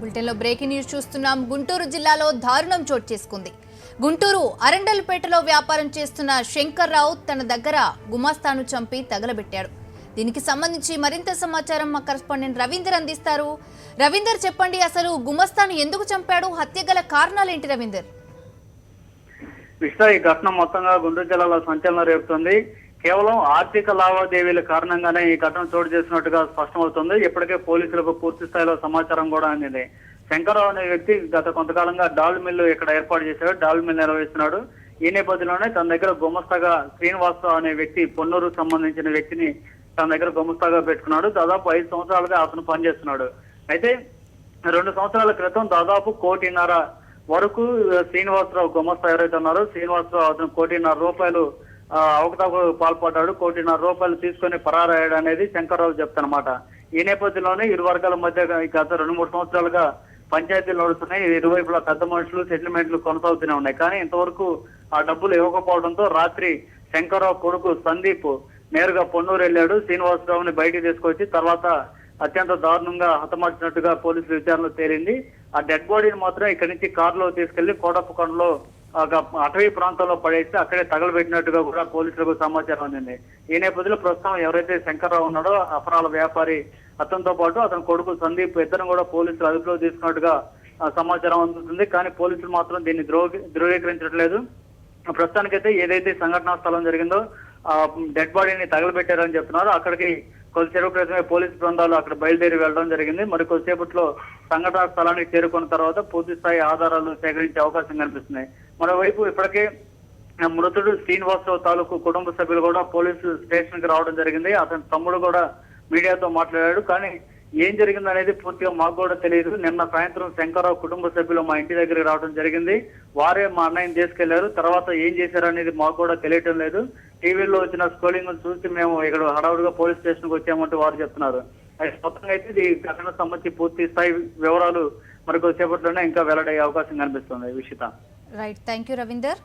బులెటిన్లో breaking news చూస్తున్నాం. గుంటూరు జిల్లాలో దారుణం చోటు చేసుకుంది. గుంటూరు అరండల్పేటలో వ్యాపారం చేస్తున్న శంకర్రావు తన దగ్గర గుమాస్తాను చంపి తగలబెట్టాడు. దీనికి సంబంధించి మరింత సమాచారం మా కరెస్పాండెంట్ రవీందర్ అందిస్తారు. రవీందర్, చెప్పండి, అసలు గుమస్తాను ఎందుకు చంపాడు? హత్య గల కారణాలేంటి రవీందర్? ఈ ఘటన మొత్తంగా గుంటూరు జిల్లాలో సంచలనం రేపుతుంది. కేవలం ఆర్థిక లావాదేవీల కారణంగానే ఈ ఘటన చోటు చేసినట్టుగా స్పష్టమవుతుంది. ఇప్పటికే పోలీసులకు పూర్తి స్థాయిలో సమాచారం కూడా అందింది. శంకర్రావు అనే వ్యక్తి గత కొంతకాలంగా డాల్ మిల్లు ఇక్కడ ఏర్పాటు చేశాడు, డాల్ మిల్ నిర్వహిస్తున్నాడు. ఈ నేపథ్యంలోనే తన దగ్గర గుమస్తాగా శ్రీనివాసరావు అనే వ్యక్తి, పొన్నూరు సంబంధించిన వ్యక్తిని తన దగ్గర గుమస్తాగా పెట్టుకున్నాడు. దాదాపు 5 సంవత్సరాలుగా అతను పనిచేస్తున్నాడు. అయితే 2 సంవత్సరాల క్రితం దాదాపు 1.5 కోటి వరకు శ్రీనివాసరావు గుమస్తా ఎవరైతే ఉన్నారో శ్రీనివాసరావు అతను 1.5 కోటి అవకతవకలకు పాల్పడ్డాడు. 1.5 కోటి తీసుకొని పరారయ్యాడు అనేది శంకర్రావు చెప్తానమాట. ఈ నేపథ్యంలోనే ఇరు వర్గాల మధ్య గత 2-3 సంవత్సరాలుగా పంచాయతీలు నడుస్తున్నాయి. ఇరువైపులా పెద్ద మనుషులు సెటిల్మెంట్లు కొనసాగుతూనే ఉన్నాయి. కానీ ఇంతవరకు ఆ డబ్బులు ఇవ్వకపోవడంతో రాత్రి శంకర్రావు కొడుకు సందీప్ నేరుగా పొన్నూరు వెళ్ళాడు. శ్రీనివాసరావుని బయటికి తీసుకొచ్చి తర్వాత అత్యంత దారుణంగా హతమార్చినట్టుగా పోలీసుల విచారణలో తేలింది. ఆ డెడ్ బాడీని మాత్రం ఇక్కడి నుంచి కారులో తీసుకెళ్లి కోటప్పకొండలో అటవీ ప్రాంతంలో పడేసి అక్కడే తగలబెట్టినట్టుగా కూడా పోలీసులకు సమాచారం అందింది. ఈ నేపథ్యంలో ప్రస్తుతం ఎవరైతే శంకర్రావు ఉన్నాడో అపరాల వ్యాపారి, అతనితో పాటు అతని కొడుకు సందీప్ ఇద్దరు కూడా పోలీసులు అదుపులో తీసుకున్నట్టుగా సమాచారం అందుతుంది. కానీ పోలీసులు మాత్రం దీన్ని ధృవీకరించట్లేదు. ప్రస్తుతానికైతే ఏదైతే సంఘటనా స్థలం జరిగిందో ఆ డెడ్ బాడీని తగలబెట్టారని చెప్తున్నారు. అక్కడికి కొద్దిసేపు క్రితమే పోలీసు బృందాలు అక్కడ బయలుదేరి వెళ్ళడం జరిగింది. మరి కొద్దిసేపట్లో సంఘటనా స్థలానికి చేరుకున్న తర్వాత పూర్తి స్థాయి ఆధారాలు సేకరించే అవకాశం కనిపిస్తున్నాయి. మరోవైపు ఇప్పటికే మృతుడు శ్రీనివాసరావు తాలూకు కుటుంబ సభ్యులు కూడా పోలీసు స్టేషన్ కి రావడం జరిగింది. అతని తమ్ముడు కూడా మీడియాతో మాట్లాడాడు. కానీ ఏం జరిగింది అనేది పూర్తిగా మాకు కూడా తెలియదు. నిన్న సాయంత్రం శంకర్రావు కుటుంబ సభ్యులు మా ఇంటి దగ్గరికి రావడం జరిగింది. వారే మా అన్నయ్యని తీసుకెళ్లారు. తర్వాత ఏం చేశారు అనేది మాకు కూడా తెలియటం లేదు. టీవీలో వచ్చిన స్క్రోలింగ్ చూసి మేము ఇక్కడ హడావుడిగా పోలీస్ స్టేషన్ కు వచ్చామంటూ వారు చెప్తున్నారు. అయితే మొత్తంగా అయితే ఈ ఘటనకు సంబంధించి పూర్తి స్థాయి వివరాలు మరి కొద్దిసేపట్లోనే ఇంకా వెల్లడయ్యే అవకాశం కనిపిస్తుంది. విషిత. Right, thank you Ravinder.